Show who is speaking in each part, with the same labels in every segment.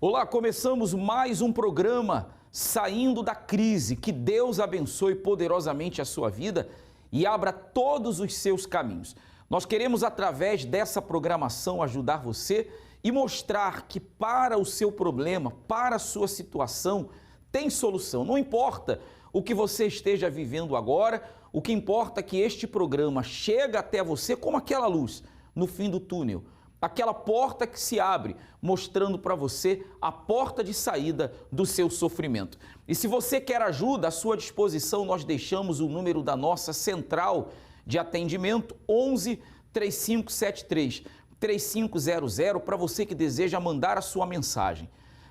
Speaker 1: Olá, começamos mais um programa Saindo da Crise. Que Deus abençoe poderosamente a sua vida e abra todos os seus caminhos. Nós queremos, através dessa programação, ajudar você e mostrar que para o seu problema, para a sua situação, tem solução. Não importa o que você esteja vivendo agora, o que importa é que este programa chega até você como aquela luz no fim do túnel. Aquela porta que se abre, mostrando para você a porta de saída do seu sofrimento. E se você quer ajuda, à sua disposição, nós deixamos o número da nossa central de atendimento, 11 3573 3500, para você que deseja mandar a sua mensagem.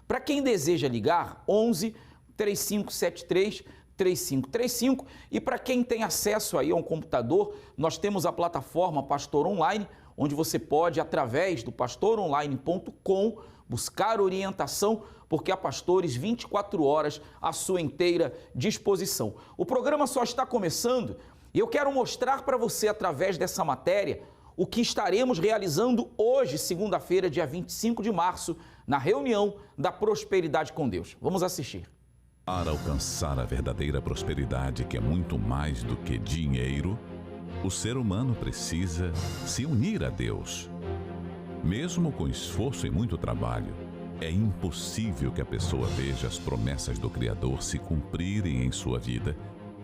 Speaker 1: Para quem deseja ligar, 11 3573 3535, e para quem tem acesso aí a um computador, nós temos a plataforma Pastor Online, onde você pode, através do pastoronline.com, buscar orientação, porque há pastores 24 horas à sua inteira disposição. O programa só está começando e eu quero mostrar para você, através dessa matéria, o que estaremos realizando hoje, segunda-feira, dia 25 de março, na reunião da Prosperidade com Deus. Vamos assistir.
Speaker 2: Para alcançar a verdadeira prosperidade, que é muito mais do que dinheiro, o ser humano precisa se unir a Deus. Mesmo com esforço e muito trabalho, é impossível que a pessoa veja as promessas do Criador se cumprirem em sua vida,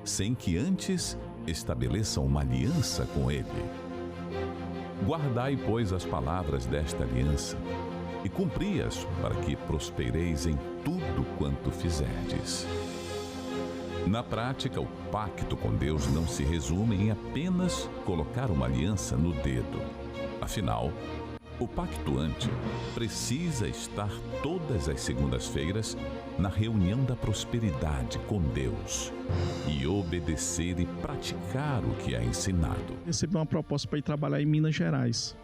Speaker 2: sem que antes estabeleçam uma aliança com Ele. Guardai, pois, as palavras desta aliança e cumpri-as, para que prospereis em tudo quanto fizerdes. Na prática, o pacto com Deus não se resume em apenas colocar uma aliança no dedo. Afinal, o pactuante precisa estar todas as segundas-feiras na reunião da prosperidade com Deus e obedecer e praticar o que é ensinado.
Speaker 3: Recebi uma proposta para ir trabalhar em Minas Gerais.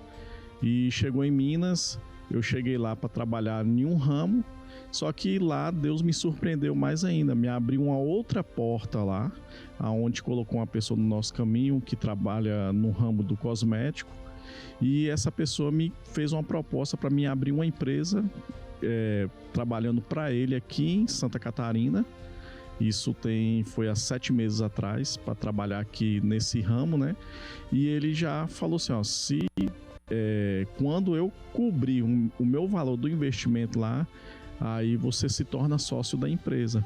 Speaker 3: E chegou em Minas, eu cheguei lá para trabalhar em um ramo, só que lá Deus me surpreendeu mais ainda, me abriu uma outra porta lá, aonde colocou uma pessoa no nosso caminho que trabalha no ramo do cosmético, e essa pessoa me fez uma proposta para me abrir uma empresa trabalhando para ele aqui em Santa Catarina. Isso foi há 7 meses atrás, para trabalhar aqui nesse ramo, né? E ele já falou assim, ó, quando eu cobrir o meu valor do investimento lá, aí você se torna sócio da empresa.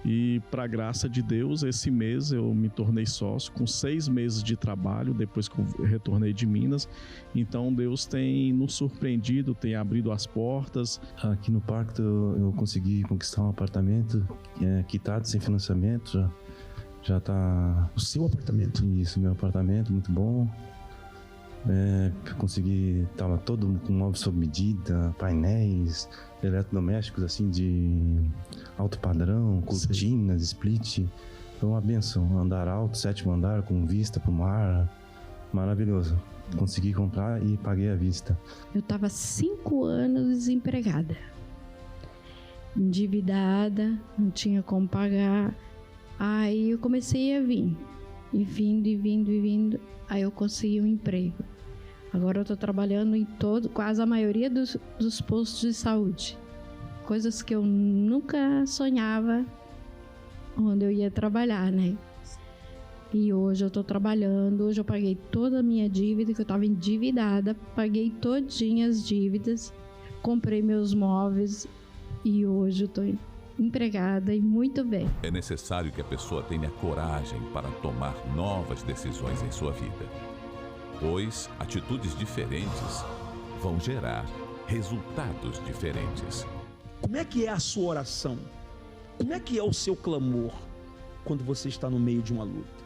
Speaker 3: E para graça de Deus, esse mês eu me tornei sócio, com 6 meses de trabalho, depois que eu retornei de Minas. Então Deus tem nos surpreendido, tem abrido as portas.
Speaker 4: Aqui no Pacto eu consegui conquistar um apartamento quitado, sem financiamento. Já está...
Speaker 5: O seu apartamento?
Speaker 4: Isso, meu apartamento, muito bom. Consegui, estava todo com móveis sob medida, painéis, eletrodomésticos assim de alto padrão, cortinas, split. Foi uma benção, andar alto, 7º andar, com vista para o mar, maravilhoso. Consegui comprar e paguei à vista.
Speaker 6: Eu estava 5 anos desempregada, endividada, não tinha como pagar. Aí eu comecei a vir, e vindo, aí eu consegui um emprego. Agora eu estou trabalhando em quase a maioria dos postos de saúde. Coisas que eu nunca sonhava onde eu ia trabalhar, né? E hoje eu estou trabalhando, hoje eu paguei toda a minha dívida, que eu estava endividada, paguei todinha as dívidas, comprei meus móveis e hoje eu estou empregada e muito bem.
Speaker 2: É necessário que a pessoa tenha coragem para tomar novas decisões em sua vida, pois atitudes diferentes vão gerar resultados diferentes.
Speaker 5: Como é que é a sua oração? Como é que é o seu clamor quando você está no meio de uma luta,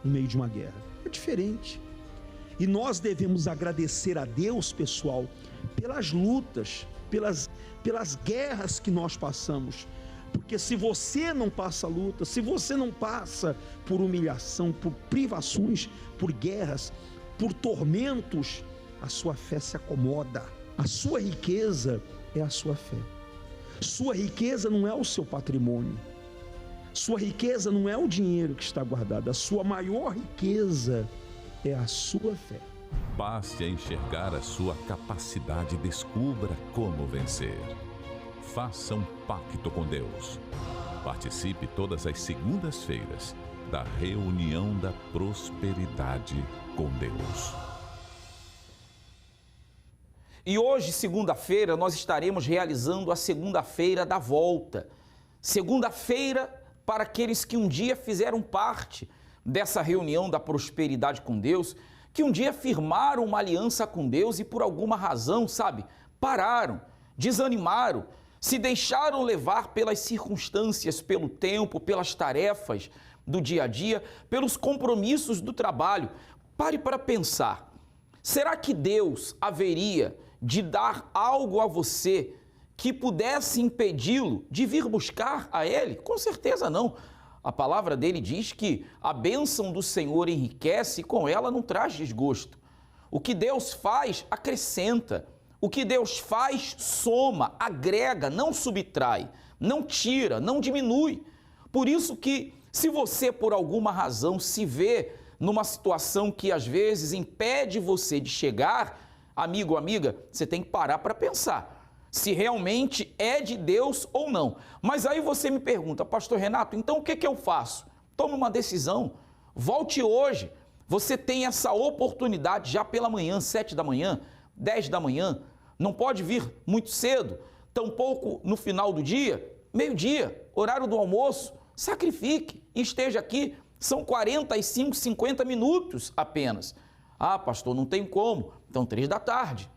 Speaker 5: no meio de uma guerra? É diferente. E nós devemos agradecer a Deus, pessoal, pelas lutas, pelas guerras que nós passamos. Porque se você não passa luta, se você não passa por humilhação, por privações, por guerras, por tormentos, a sua fé se acomoda. A sua riqueza é a sua fé. Sua riqueza não é o seu patrimônio. Sua riqueza não é o dinheiro que está guardado. A sua maior riqueza é a sua fé.
Speaker 2: Passe a enxergar a sua capacidade e descubra como vencer. faça um pacto com Deus. Participe todas as segundas-feiras da Reunião da Prosperidade com Deus.
Speaker 1: E hoje, segunda-feira, nós estaremos realizando a segunda-feira da volta. Segunda-feira para aqueles que um dia fizeram parte dessa reunião da prosperidade com Deus, que um dia firmaram uma aliança com Deus e por alguma razão, sabe, pararam, desanimaram, se deixaram levar pelas circunstâncias, pelo tempo, pelas tarefas do dia a dia, pelos compromissos do trabalho. Pare para pensar. Será que Deus haveria de dar algo a você que pudesse impedi-lo de vir buscar a Ele? Com certeza não. A palavra dele diz que a bênção do Senhor enriquece e com ela não traz desgosto. O que Deus faz, acrescenta. O que Deus faz, soma, agrega, não subtrai, não tira, não diminui. Por isso que, se você por alguma razão se vê numa situação que às vezes impede você de chegar, amigo, amiga, você tem que parar para pensar se realmente é de Deus ou não. Mas aí você me pergunta, pastor Renato, então o que eu faço? Tome uma decisão, volte hoje. Você tem essa oportunidade já pela manhã, 7 da manhã, 10 da manhã, não pode vir muito cedo, tampouco no final do dia, meio-dia, horário do almoço, sacrifique e esteja aqui. São 45, 50 minutos apenas. Ah, pastor, não tem como. Então, 3 da tarde.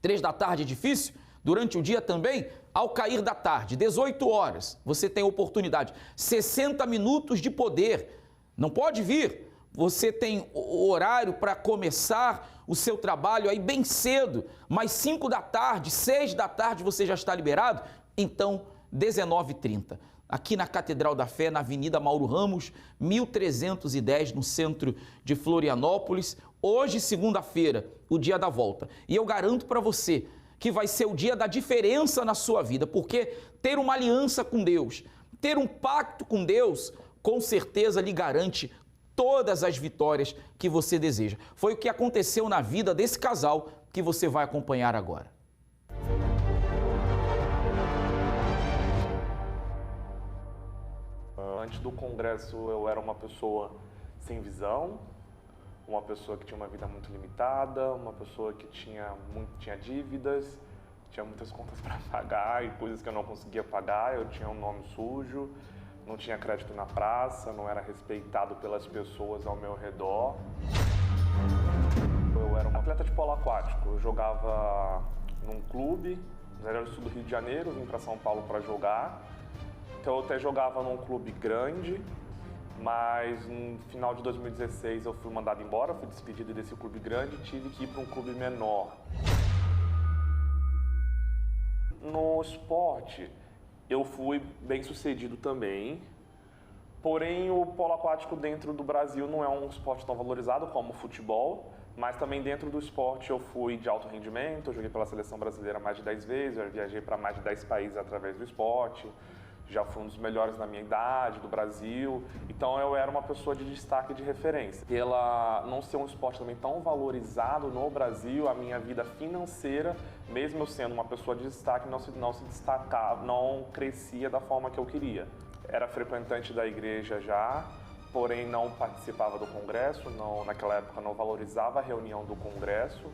Speaker 1: 3 da tarde é difícil? Durante o dia também, ao cair da tarde, 18 horas, você tem oportunidade. 60 minutos de poder. Não pode vir. Você tem o horário para começar o seu trabalho aí bem cedo, mas 5 da tarde, 6 da tarde você já está liberado? Então, 19h30. Aqui na Catedral da Fé, na Avenida Mauro Ramos, 1310, no centro de Florianópolis. Hoje, segunda-feira, o dia da volta. E eu garanto para você que vai ser o dia da diferença na sua vida, porque ter uma aliança com Deus, ter um pacto com Deus, com certeza lhe garante todas as vitórias que você deseja. Foi o que aconteceu na vida desse casal que você vai acompanhar agora.
Speaker 7: Antes do congresso eu era uma pessoa sem visão, uma pessoa que tinha uma vida muito limitada, uma pessoa que tinha dívidas, tinha muitas contas para pagar e coisas que eu não conseguia pagar, eu tinha um nome sujo, não tinha crédito na praça, não era respeitado pelas pessoas ao meu redor. Eu era um atleta de polo aquático, eu jogava num clube, era do sul do Rio de Janeiro, vim para São Paulo para jogar. Então eu até jogava num clube grande, mas no final de 2016 eu fui mandado embora, fui despedido desse clube grande e tive que ir para um clube menor. No esporte, eu fui bem sucedido também, porém o polo aquático dentro do Brasil não é um esporte tão valorizado como o futebol, mas também dentro do esporte eu fui de alto rendimento, eu joguei pela seleção brasileira mais de 10 vezes, eu viajei para mais de 10 países através do esporte. Já fui um dos melhores na minha idade, do Brasil, então eu era uma pessoa de destaque e de referência. Pela não ser um esporte também tão valorizado no Brasil, a minha vida financeira, mesmo eu sendo uma pessoa de destaque, não se destacava, não crescia da forma que eu queria. Era frequentante da igreja já, porém não participava do congresso, naquela época não valorizava a reunião do congresso.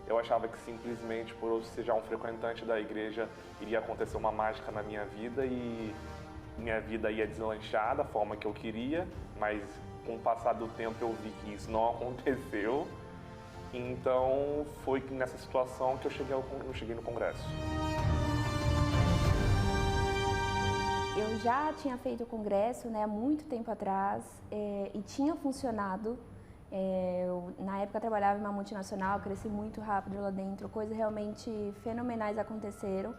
Speaker 7: Eu achava que simplesmente por eu ser já um frequentante da igreja iria acontecer uma mágica na minha vida e minha vida ia deslanchar da forma que eu queria, mas com o passar do tempo eu vi que isso não aconteceu. Então foi nessa situação que eu cheguei no congresso.
Speaker 8: Eu já tinha feito o congresso, há muito tempo atrás e tinha funcionado. Na época eu trabalhava em uma multinacional, cresci muito rápido lá dentro, coisas realmente fenomenais aconteceram.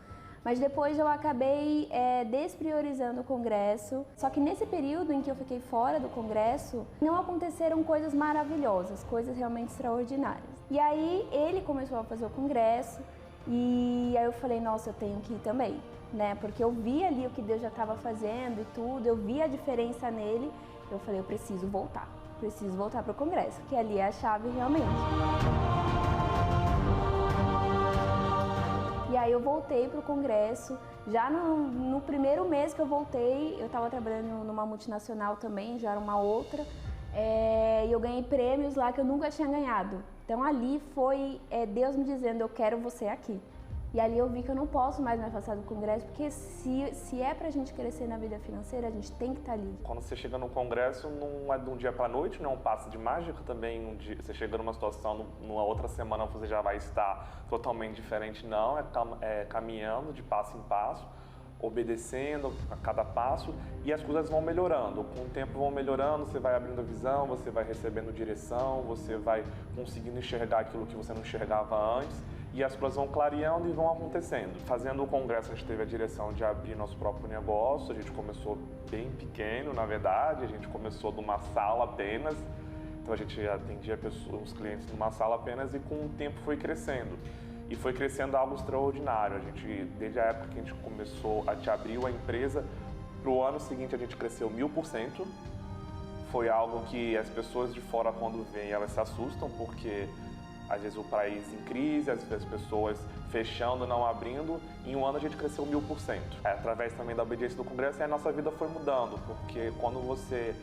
Speaker 8: Mas depois eu acabei despriorizando o congresso. Só que nesse período em que eu fiquei fora do congresso, não aconteceram coisas maravilhosas, coisas realmente extraordinárias. E aí ele começou a fazer o congresso e aí eu falei, nossa, eu tenho que ir também, Porque eu vi ali o que Deus já estava fazendo e tudo, eu vi a diferença nele. Eu falei, eu preciso voltar para o congresso, que ali é a chave realmente. E aí eu voltei para o congresso. Já no primeiro mês que eu voltei, eu estava trabalhando numa multinacional também, já era uma outra, e eu ganhei prêmios lá que eu nunca tinha ganhado. Então ali foi Deus me dizendo, eu quero você aqui. E ali eu vi que eu não posso mais me afastar do congresso, porque se é pra gente crescer na vida financeira, a gente tem que estar ali.
Speaker 7: Quando você chega no congresso, não é de um dia para a noite, não é um passe de mágica também. Você chega numa situação, numa outra semana você já vai estar totalmente diferente, não. É caminhando de passo em passo, obedecendo a cada passo, e as coisas vão melhorando. Com o tempo vão melhorando, você vai abrindo a visão, você vai recebendo direção, você vai conseguindo enxergar aquilo que você não enxergava antes. E as coisas vão clareando e vão acontecendo. Fazendo o congresso, a gente teve a direção de abrir nosso próprio negócio. A gente começou bem pequeno, na verdade. A gente começou numa sala apenas. Então a gente atendia os clientes numa sala apenas, e com o tempo foi crescendo. E foi crescendo algo extraordinário. A gente, desde a época que a gente começou, a gente abriu a empresa, para o ano seguinte a gente cresceu 1000%. Foi algo que as pessoas de fora, quando vêm, elas se assustam, porque às vezes o país em crise, às vezes as pessoas fechando, não abrindo. Em um ano a gente cresceu 1000%. Através também da obediência do congresso, a nossa vida foi mudando, porque quando você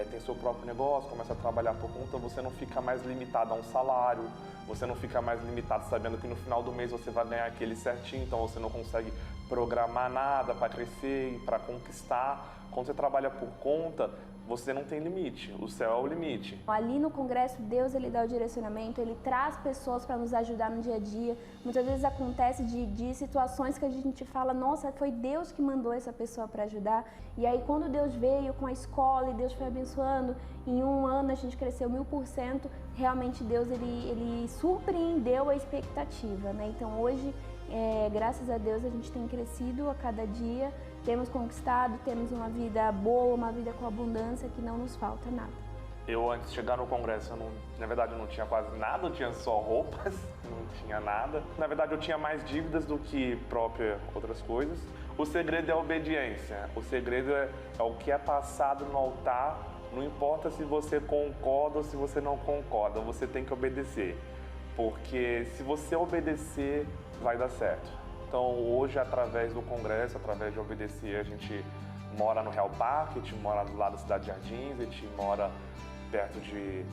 Speaker 7: tem seu próprio negócio, começa a trabalhar por conta, você não fica mais limitado a um salário, você não fica mais limitado sabendo que no final do mês você vai ganhar aquele certinho, então você não consegue programar nada para crescer e para conquistar. Quando você trabalha por conta, você não tem limite, o céu é o limite.
Speaker 8: Ali no congresso, Deus ele dá o direcionamento, ele traz pessoas para nos ajudar no dia a dia. Muitas vezes acontece de situações que a gente fala, nossa, foi Deus que mandou essa pessoa para ajudar. E aí quando Deus veio com a escola e Deus foi abençoando, em um ano a gente cresceu 1000%, realmente Deus ele surpreendeu a expectativa, né? Então hoje, graças a Deus, a gente tem crescido a cada dia, temos conquistado, temos uma vida boa, uma vida com abundância, que não nos falta nada.
Speaker 7: Eu, antes de chegar no congresso, na verdade eu não tinha quase nada, eu tinha só roupas, não tinha nada. Na verdade eu tinha mais dívidas do que próprias outras coisas. O segredo é a obediência, o segredo é o que é passado no altar, não importa se você concorda ou se você não concorda, você tem que obedecer. Porque se você obedecer, vai dar certo. Então hoje, através do congresso, através de obedecer, a gente mora no Real Parque, a gente mora do lado da Cidade de Jardins, a gente mora perto de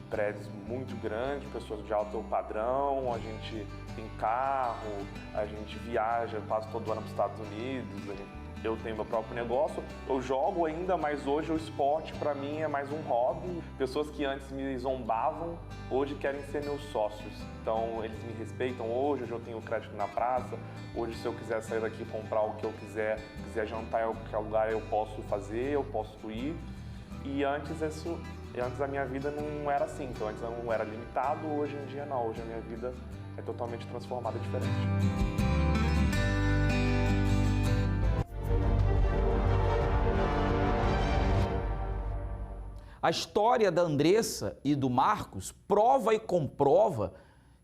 Speaker 7: prédios muito grandes, pessoas de alto padrão, a gente tem carro, a gente viaja quase todo ano para os Estados Unidos, eu tenho meu próprio negócio, eu jogo ainda, mas hoje o esporte para mim é mais um hobby. Pessoas que antes me zombavam, hoje querem ser meus sócios. Então eles me respeitam hoje eu tenho crédito na praça, hoje se eu quiser sair daqui e comprar o que eu quiser jantar em qualquer lugar eu posso fazer, eu posso ir. E antes a minha vida não era assim, então antes eu não era limitado, hoje em dia não, hoje a minha vida é totalmente transformada, diferente.
Speaker 1: A história da Andressa e do Marcos prova e comprova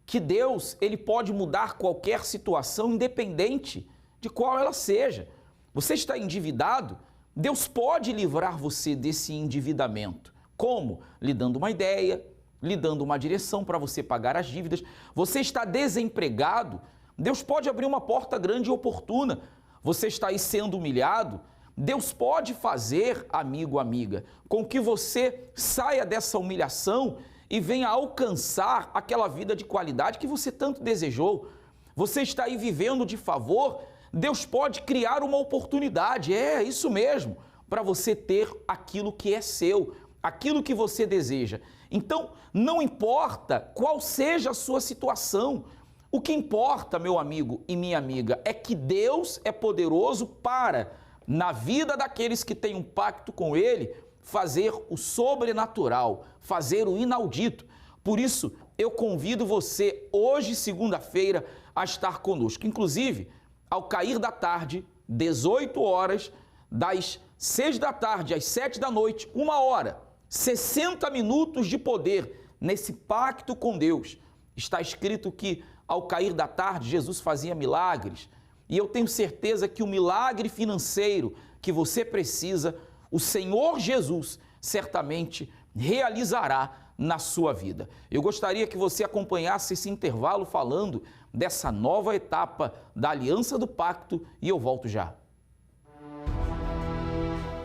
Speaker 1: que Deus ele pode mudar qualquer situação, independente de qual ela seja. Você está endividado? Deus pode livrar você desse endividamento. Como? Lhe dando uma ideia, lhe dando uma direção para você pagar as dívidas. Você está desempregado? Deus pode abrir uma porta grande e oportuna. Você está aí sendo humilhado? Deus pode fazer, amigo, amiga, com que você saia dessa humilhação e venha alcançar aquela vida de qualidade que você tanto desejou. Você está aí vivendo de favor, Deus pode criar uma oportunidade, isso mesmo, para você ter aquilo que é seu, aquilo que você deseja. Então, não importa qual seja a sua situação, o que importa, meu amigo e minha amiga, é que Deus é poderoso para, na vida daqueles que têm um pacto com Ele, fazer o sobrenatural, fazer o inaudito. Por isso, eu convido você, hoje, segunda-feira, a estar conosco. Inclusive, ao cair da tarde, 18 horas, das 6 da tarde às 7 da noite, 1 hora, 60 minutos de poder nesse pacto com Deus. Está escrito que, ao cair da tarde, Jesus fazia milagres. E eu tenho certeza que o milagre financeiro que você precisa, o Senhor Jesus certamente realizará na sua vida. Eu gostaria que você acompanhasse esse intervalo falando dessa nova etapa da aliança do pacto e eu volto já.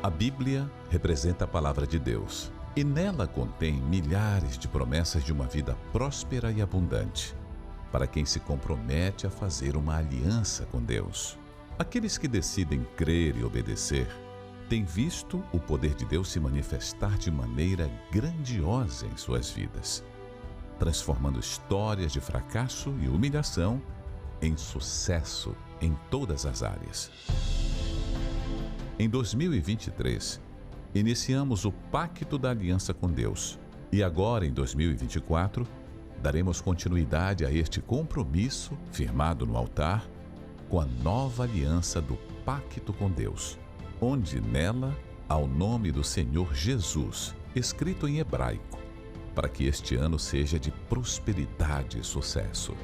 Speaker 2: A Bíblia representa a palavra de Deus e nela contém milhares de promessas de uma vida próspera e abundante para quem se compromete a fazer uma aliança com Deus. Aqueles que decidem crer e obedecer têm visto o poder de Deus se manifestar de maneira grandiosa em suas vidas, transformando histórias de fracasso e humilhação em sucesso em todas as áreas. Em 2023, iniciamos o Pacto da Aliança com Deus e agora, em 2024, daremos continuidade a este compromisso firmado no altar com a nova aliança do Pacto com Deus, onde nela há o nome do Senhor Jesus, escrito em hebraico, para que este ano seja de prosperidade e sucesso.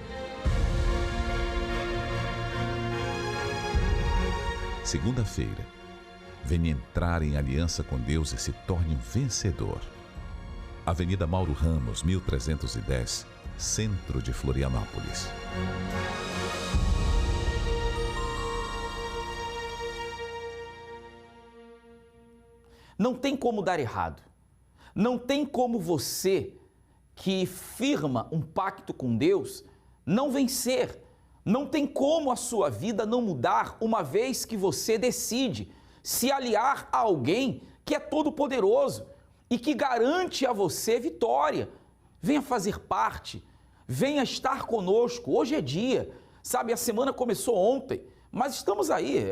Speaker 2: Segunda-feira, venha entrar em aliança com Deus e se torne um vencedor. Avenida Mauro Ramos, 1310, centro de Florianópolis.
Speaker 1: Não tem como dar errado. Não tem como você, que firma um pacto com Deus, não vencer. Não tem como a sua vida não mudar uma vez que você decide se aliar a alguém que é todo-poderoso e que garante a você vitória. Venha fazer parte, venha estar conosco. Hoje é dia, sabe, a semana começou ontem, mas estamos aí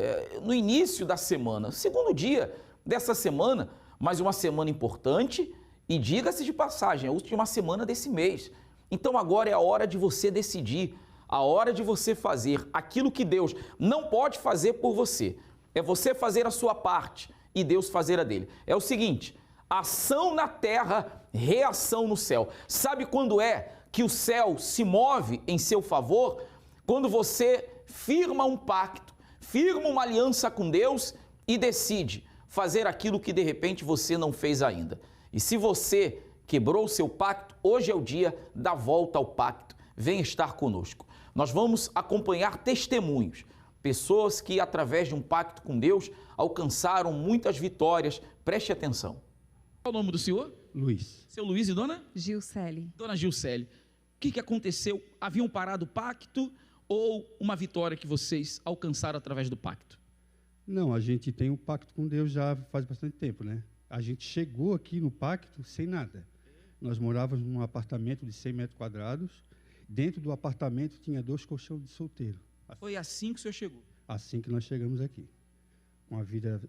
Speaker 1: no início da semana, segundo dia dessa semana, mas uma semana importante e diga-se de passagem, é a última semana desse mês. Então agora é a hora de você decidir, a hora de você fazer aquilo que Deus não pode fazer por você. É você fazer a sua parte e Deus fazer a dele. É o seguinte, ação na terra, reação no céu. Sabe quando é que o céu se move em seu favor? Quando você firma um pacto, firma uma aliança com Deus e decide fazer aquilo que de repente você não fez ainda. E se você quebrou o seu pacto, hoje é o dia da volta ao pacto. Venha estar conosco. Nós vamos acompanhar testemunhos. Pessoas que, através de um pacto com Deus, alcançaram muitas vitórias. Preste atenção.
Speaker 9: Qual é o nome do senhor?
Speaker 5: Luiz.
Speaker 9: Seu Luiz e dona?
Speaker 10: Gilcele.
Speaker 9: Dona Gilcele. O que aconteceu? Haviam parado o pacto ou uma vitória que vocês alcançaram através do pacto?
Speaker 11: Não, a gente tem um pacto com Deus já faz bastante tempo, né? A gente chegou aqui no pacto sem nada. Nós morávamos num apartamento de 100 metros quadrados. Dentro do apartamento tinha 2 colchões de solteiro.
Speaker 9: Foi assim que o senhor chegou?
Speaker 11: Assim que nós chegamos aqui. Uma vida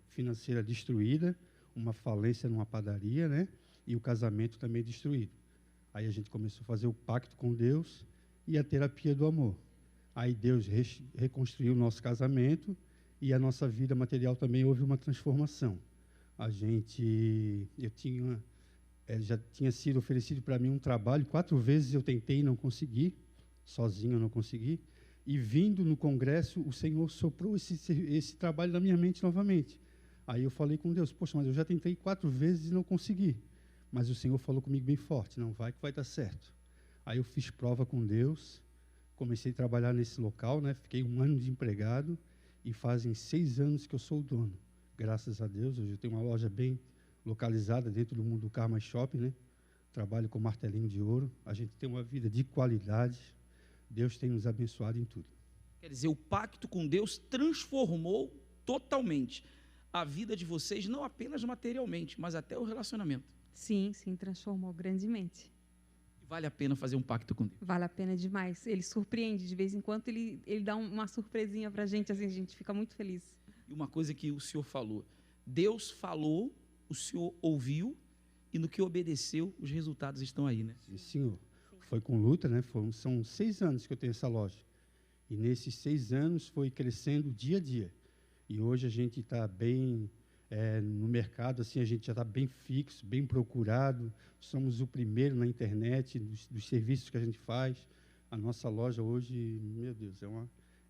Speaker 11: financeira destruída, uma falência numa padaria, né? E o casamento também destruído. Aí a gente começou a fazer o pacto com Deus e a terapia do amor. Aí Deus reconstruiu o nosso casamento e a nossa vida material também houve uma transformação. Já tinha sido oferecido para mim um trabalho, 4 vezes eu tentei e não consegui, sozinho eu não consegui, e vindo no congresso, o Senhor soprou esse trabalho na minha mente novamente. Aí eu falei com Deus, poxa, mas eu já tentei 4 vezes e não consegui, mas o Senhor falou comigo bem forte, não vai que vai dar certo. Aí eu fiz prova com Deus, comecei a trabalhar nesse local, né? Fiquei 1 ano de empregado e fazem 6 anos que eu sou o dono. Graças a Deus, hoje eu tenho uma loja bem localizada dentro do mundo do Karma Shopping, né? Trabalho com martelinho de ouro. A gente tem uma vida de qualidade. Deus tem nos abençoado em tudo.
Speaker 9: Quer dizer, o pacto com Deus transformou totalmente a vida de vocês, não apenas materialmente, mas até o relacionamento.
Speaker 10: Sim, transformou grandemente.
Speaker 9: Vale a pena fazer um pacto com Deus?
Speaker 10: Vale a pena demais. Ele surpreende, de vez em quando ele dá uma surpresinha pra gente, assim, a gente fica muito feliz.
Speaker 9: E uma coisa que o senhor falou, Deus falou, o senhor ouviu, e no que obedeceu, os resultados estão aí, né?
Speaker 11: Sim, senhor. Foi com luta, né? São 6 anos que eu tenho essa loja. E nesses 6 anos foi crescendo dia a dia. E hoje a gente está bem no mercado, assim, a gente já está bem fixo, bem procurado. Somos o primeiro na internet dos serviços que a gente faz. A nossa loja hoje, meu Deus,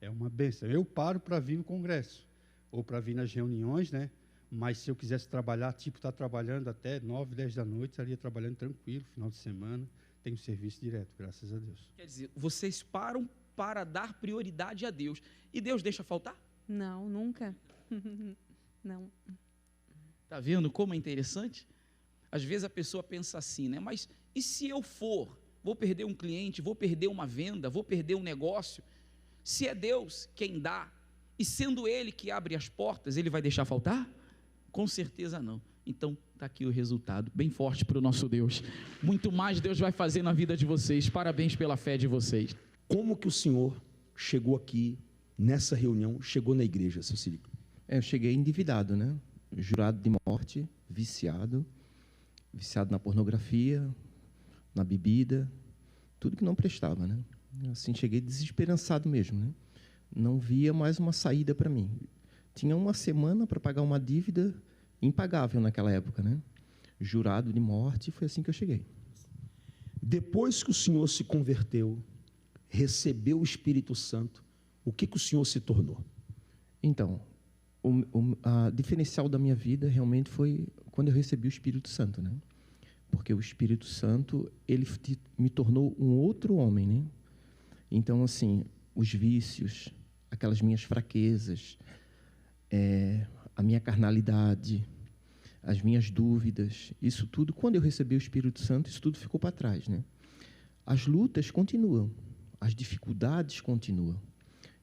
Speaker 11: é uma bênção. Eu paro para vir no congresso ou para vir nas reuniões, né? Mas se eu quisesse trabalhar, tá trabalhando até 9, 10 da noite, estaria trabalhando tranquilo, final de semana, tenho serviço direto, graças a Deus.
Speaker 9: Quer dizer, vocês param para dar prioridade a Deus. E Deus deixa faltar?
Speaker 10: Não, nunca. Não.
Speaker 9: Tá vendo como é interessante? Às vezes a pessoa pensa assim, né? Mas e se eu for? Vou perder um cliente, vou perder uma venda, vou perder um negócio. Se é Deus quem dá, e sendo Ele que abre as portas, Ele vai deixar faltar? Com certeza não. Então, está aqui o resultado, bem forte para o nosso Deus. Muito mais Deus vai fazer na vida de vocês. Parabéns pela fé de vocês.
Speaker 5: Como que o senhor chegou aqui, nessa reunião, chegou na igreja, seu Círico?
Speaker 12: Eu cheguei endividado, né? Jurado de morte, viciado na pornografia, na bebida, tudo que não prestava, né? Assim, cheguei desesperançado mesmo, né? Não via mais uma saída para mim. Tinha uma semana para pagar uma dívida impagável naquela época, né? Jurado de morte, foi assim que eu cheguei.
Speaker 5: Depois que o senhor se converteu, recebeu o Espírito Santo, o que o senhor se tornou?
Speaker 12: Então, a diferencial da minha vida realmente foi quando eu recebi o Espírito Santo, né? Porque o Espírito Santo, ele me tornou um outro homem, né? Então, assim, os vícios, aquelas minhas fraquezas, a minha carnalidade, as minhas dúvidas, isso tudo, quando eu recebi o Espírito Santo, isso tudo ficou para trás, né? As lutas continuam, as dificuldades continuam.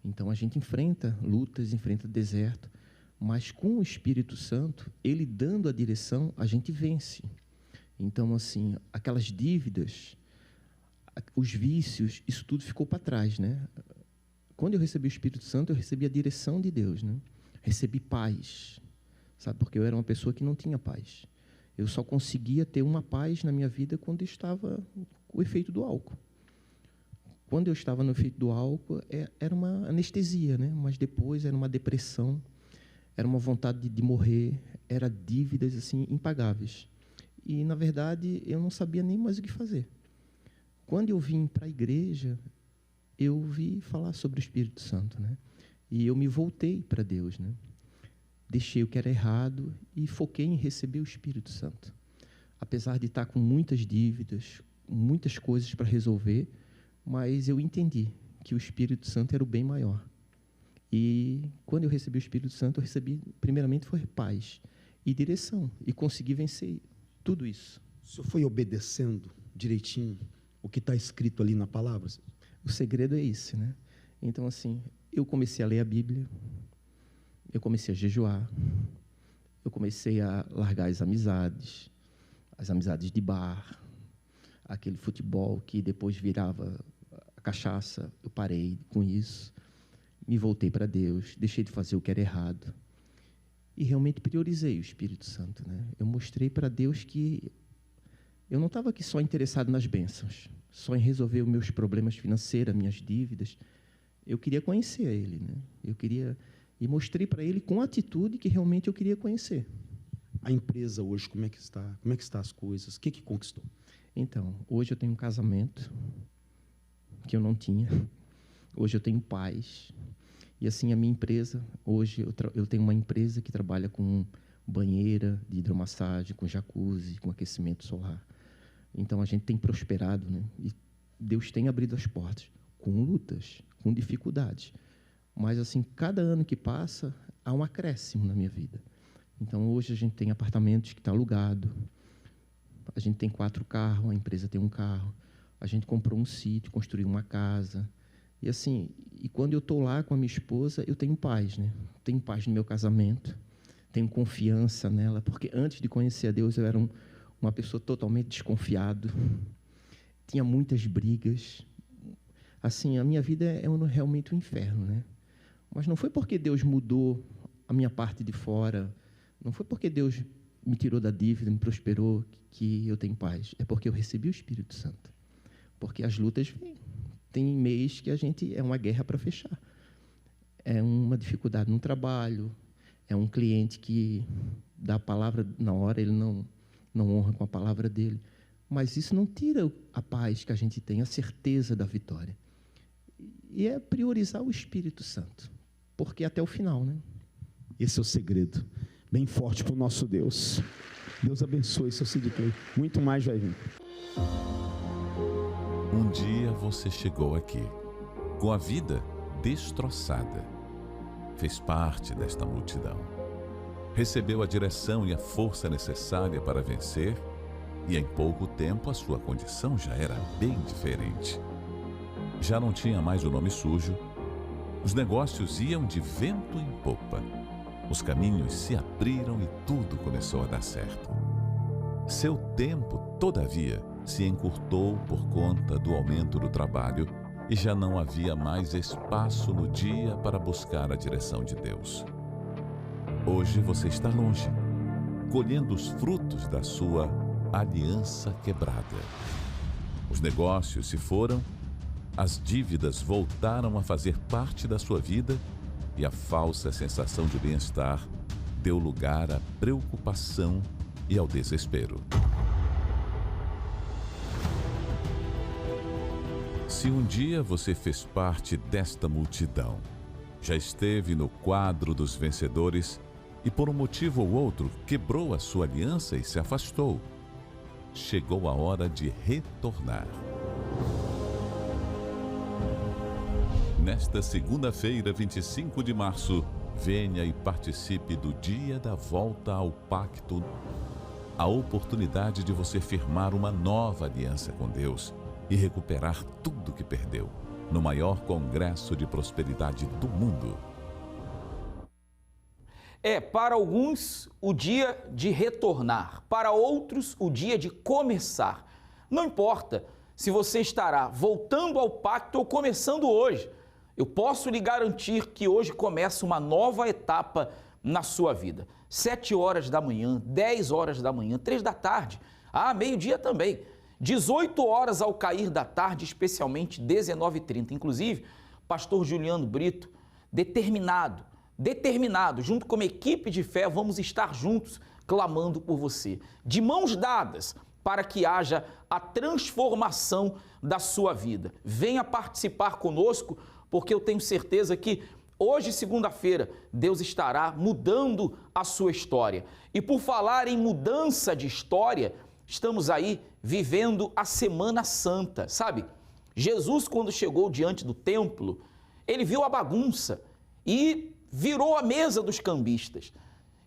Speaker 12: Então, a gente enfrenta lutas, enfrenta deserto, mas com o Espírito Santo, ele dando a direção, a gente vence. Então, assim, aquelas dívidas, os vícios, isso tudo ficou para trás, né? Quando eu recebi o Espírito Santo, eu recebi a direção de Deus, né? Recebi paz, sabe? Porque eu era uma pessoa que não tinha paz. Eu só conseguia ter uma paz na minha vida quando estava com o efeito do álcool. Quando eu estava no efeito do álcool, era uma anestesia, né? Mas depois era uma depressão, era uma vontade de morrer, era dívidas assim impagáveis. E, na verdade, eu não sabia nem mais o que fazer. Quando eu vim para a igreja, eu ouvi falar sobre o Espírito Santo, né? E eu me voltei para Deus, né? Deixei o que era errado e foquei em receber o Espírito Santo. Apesar de estar com muitas dívidas, muitas coisas para resolver, mas eu entendi que o Espírito Santo era o bem maior. E quando eu recebi o Espírito Santo, eu recebi, primeiramente, foi paz e direção, e consegui vencer tudo isso.
Speaker 5: O senhor foi obedecendo direitinho o que está escrito ali na palavra?
Speaker 12: O segredo é esse, né? Então, assim, eu comecei a ler a Bíblia, eu comecei a jejuar, eu comecei a largar as amizades de bar, aquele futebol que depois virava a cachaça, eu parei com isso, me voltei para Deus, deixei de fazer o que era errado e realmente priorizei o Espírito Santo, né? Eu mostrei para Deus que eu não estava aqui só interessado nas bênçãos, só em resolver os meus problemas financeiros, minhas dívidas. Eu queria conhecer a Ele, né? E mostrei para Ele com atitude que realmente eu queria conhecer.
Speaker 5: A empresa hoje, como é que está? Como é que estão as coisas? O que conquistou?
Speaker 12: Então, hoje eu tenho um casamento que eu não tinha. Hoje eu tenho paz. E assim, a minha empresa, hoje eu tenho uma empresa que trabalha com banheira de hidromassagem, com jacuzzi, com aquecimento solar. Então, a gente tem prosperado, né? E Deus tem abrido as portas, com lutas, com dificuldades. Mas, assim, cada ano que passa, há um acréscimo na minha vida. Então, hoje a gente tem apartamentos que estão alugados, a gente tem 4 carros, a empresa tem um carro, a gente comprou um sítio, construiu uma casa. E, assim, quando eu estou lá com a minha esposa, eu tenho paz, né? Tenho paz no meu casamento, tenho confiança nela, porque antes de conhecer a Deus, eu era uma pessoa totalmente desconfiado, tinha muitas brigas. Assim, a minha vida é realmente um inferno, né? Mas não foi porque Deus mudou a minha parte de fora, não foi porque Deus me tirou da dívida, me prosperou, que eu tenho paz. É porque eu recebi o Espírito Santo. Porque as lutas vêm. Tem mês que a gente é uma guerra para fechar. É uma dificuldade no trabalho, é um cliente que dá a palavra na hora, ele não honra com a palavra dele. Mas isso não tira a paz que a gente tem, a certeza da vitória. E é priorizar o Espírito Santo, porque até o final, né?
Speaker 5: Esse é o segredo. bem forte para o nosso Deus. Deus abençoe seu Sid Clay. Muito mais vai vir.
Speaker 2: Um dia você chegou aqui, com a vida destroçada. Fez parte desta multidão. Recebeu a direção e a força necessária para vencer, e em pouco tempo a sua condição já era bem diferente. Já não tinha mais o nome sujo, os negócios iam de vento em popa, os caminhos se abriram e tudo começou a dar certo. Seu tempo, todavia, se encurtou por conta do aumento do trabalho e já não havia mais espaço no dia para buscar a direção de Deus. Hoje você está longe, colhendo os frutos da sua aliança quebrada. Os negócios se foram, as dívidas voltaram a fazer parte da sua vida e a falsa sensação de bem-estar deu lugar à preocupação e ao desespero. Se um dia você fez parte desta multidão, já esteve no quadro dos vencedores e por um motivo ou outro quebrou a sua aliança e se afastou, chegou a hora de retornar. Nesta segunda-feira, 25 de março, venha e participe do Dia da Volta ao Pacto, a oportunidade de você firmar uma nova aliança com Deus e recuperar tudo que perdeu, no maior congresso de prosperidade do mundo.
Speaker 1: É, para alguns, o dia de retornar, para outros, o dia de começar. Não importa se você estará voltando ao pacto ou começando hoje. Eu posso lhe garantir que hoje começa uma nova etapa na sua vida. 7 horas da manhã, 10 horas da manhã, 3 da tarde, meio-dia também. 18 horas ao cair da tarde, especialmente 19h30. Inclusive, pastor Juliano Brito, determinado, junto com uma equipe de fé, vamos estar juntos clamando por você, de mãos dadas, para que haja a transformação da sua vida. Venha participar conosco, porque eu tenho certeza que hoje, segunda-feira, Deus estará mudando a sua história. E por falar em mudança de história, estamos aí vivendo a Semana Santa, sabe? Jesus, quando chegou diante do templo, ele viu a bagunça e virou a mesa dos cambistas.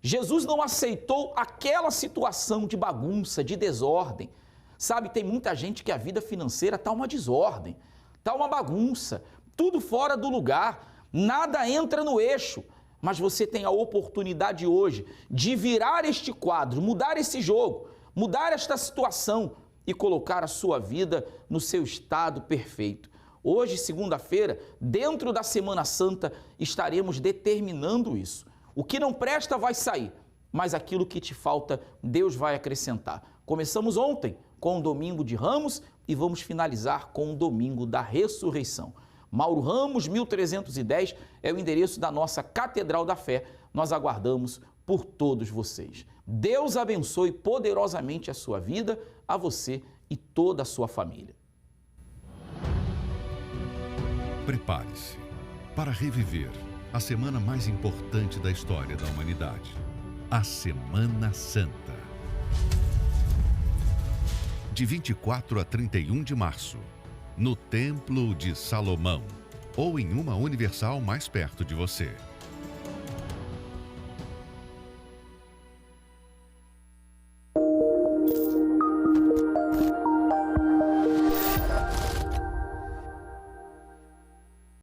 Speaker 1: Jesus não aceitou aquela situação de bagunça, de desordem. Sabe, tem muita gente que a vida financeira está uma desordem, está uma bagunça, tudo fora do lugar, nada entra no eixo. Mas você tem a oportunidade hoje de virar este quadro, mudar esse jogo, mudar esta situação e colocar a sua vida no seu estado perfeito. Hoje, segunda-feira, dentro da Semana Santa, estaremos determinando isso. O que não presta vai sair, mas aquilo que te falta, Deus vai acrescentar. Começamos ontem com o Domingo de Ramos e vamos finalizar com o Domingo da Ressurreição. Mauro Ramos, 1310, é o endereço da nossa Catedral da Fé. Nós aguardamos por todos vocês. Deus abençoe poderosamente a sua vida, a você e toda a sua família.
Speaker 13: Prepare-se para reviver a semana mais importante da história da humanidade, a Semana Santa. De 24 a 31 de março, no Templo de Salomão, ou em uma universal mais perto de você.